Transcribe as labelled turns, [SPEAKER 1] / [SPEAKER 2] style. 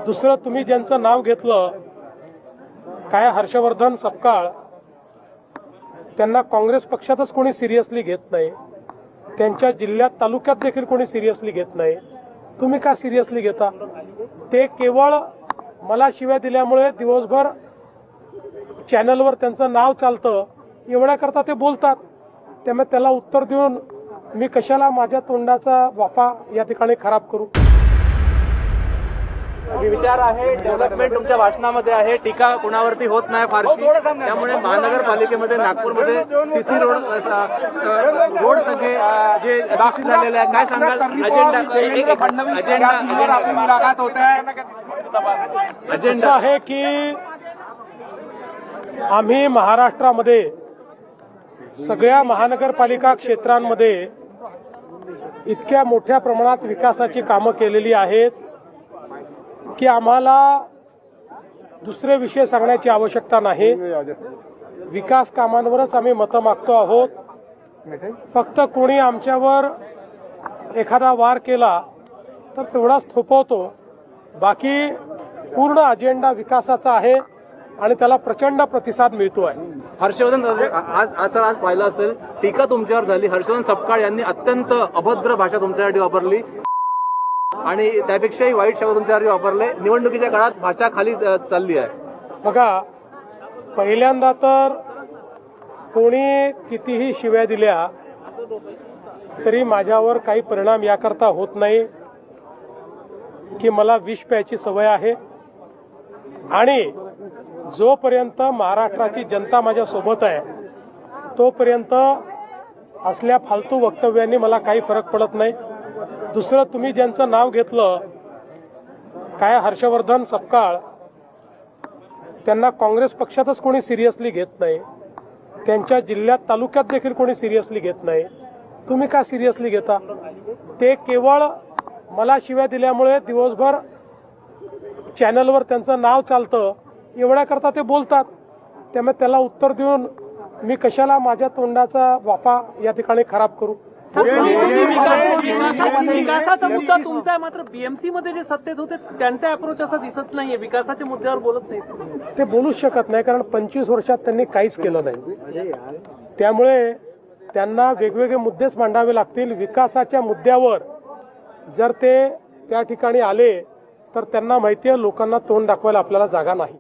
[SPEAKER 1] दुसरं तुम्ही ज्यांचं नाव घेतलं काय हर्षवर्धन सपकाळ, त्यांना काँग्रेस पक्षातच कोणी सिरियसली घेत नाही, त्यांच्या जिल्ह्यात तालुक्यात देखील कोणी सिरियसली घेत नाही. तुम्ही का सिरियसली घेता? ते केवळ मला शिव्या दिल्यामुळे दिवसभर चॅनलवर त्यांचं नाव चालतं एवढ्याकरता ते बोलतात. त्यामुळे त्याला उत्तर देऊन मी कशाला माझ्या तोंडाचा वाफा या ठिकाणी खराब करू.
[SPEAKER 2] विचार आहे, डेव्हलपमेंट तुमच्या भाषणामध्ये आहे, टीका कोणावरती होत नाही फारशी. त्यामुळे महानगरपालिकेमध्ये नागपूरमध्ये सीसी रोड सगळे जे दाखल झालेले आहे, काय सांगाल?
[SPEAKER 1] अजेंडा आहे की आम्ही महाराष्ट्रामध्ये सगळ्या महानगरपालिका क्षेत्रांमध्ये इतक्या मोठ्या प्रमाणात विकासाची कामं केलेली आहेत की आम्हाला दुसरे विषय सांगण्याची आवश्यकता नाही. विकास कामांवरच आम्ही मतं मागतो आहोत. फक्त कोणी आमच्यावर एखादा वार केला तर तेवढाच थोपवतो. बाकी पूर्ण अजेंडा विकासाचा आहे आणि त्याला प्रचंड प्रतिसाद मिळतो आहे.
[SPEAKER 2] हर्षवर्धन आज पाहिलं असेल, टीका तुमच्यावर झाली. हर्षवर्धन सपकाळ यांनी अत्यंत अभद्र भाषा तुमच्यासाठी वापरली आणि त्यापेक्षाही वाईट शब्द तुमच्यासाठी वापरले. निवडणुकीच्या काळात भाषा खाली चालली आहे.
[SPEAKER 1] बघा, पहिल्यांदा तर कोणी कितीही शिव्या दिल्या तरी माझ्यावर काही परिणाम याकरता होत नाही की मला विष प्यायची सवय आहे आणि जोपर्यंत महाराष्ट्राची जनता माझ्या सोबत आहे तोपर्यंत असल्या फालतू वक्तव्यांनी मला काही फरक पडत नाही. दुसरं तुम्ही ज्यांचं नाव घेतलं काय हर्षवर्धन सपकाळ, त्यांना काँग्रेस पक्षातच कोणी सिरियसली घेत नाही, त्यांच्या जिल्ह्यात तालुक्यात देखील कोणी सिरियसली घेत नाही. तुम्ही का सिरियसली घेता? ते केवळ मला शिव्या दिल्यामुळे दिवसभर चॅनलवर त्यांचं नाव चालतं एवढ्याकरता ते बोलतात. त्यामुळे त्याला उत्तर देऊन मी कशाला माझ्या तोंडाचा वाफा या ठिकाणी खराब करू.
[SPEAKER 3] विकासाचा मुद्दा तुमचा आहे, मात्र बीएमसी मध्ये जे सत्तेत होते त्यांचा अप्रोच असा दिसत नाहीये. विकासाच्या मुद्द्यावर बोलत नाही.
[SPEAKER 1] ते बोलूच शकत नाही कारण 25 वर्षात त्यांनी काहीच केलं नाही. त्यामुळे त्यांना वेगवेगळे मुद्देच मांडावे लागतील. विकासाच्या मुद्द्यावर जर ते त्या ठिकाणी आले तर त्यांना माहिती आहे लोकांना तोंड दाखवायला आपल्याला जागा नाही.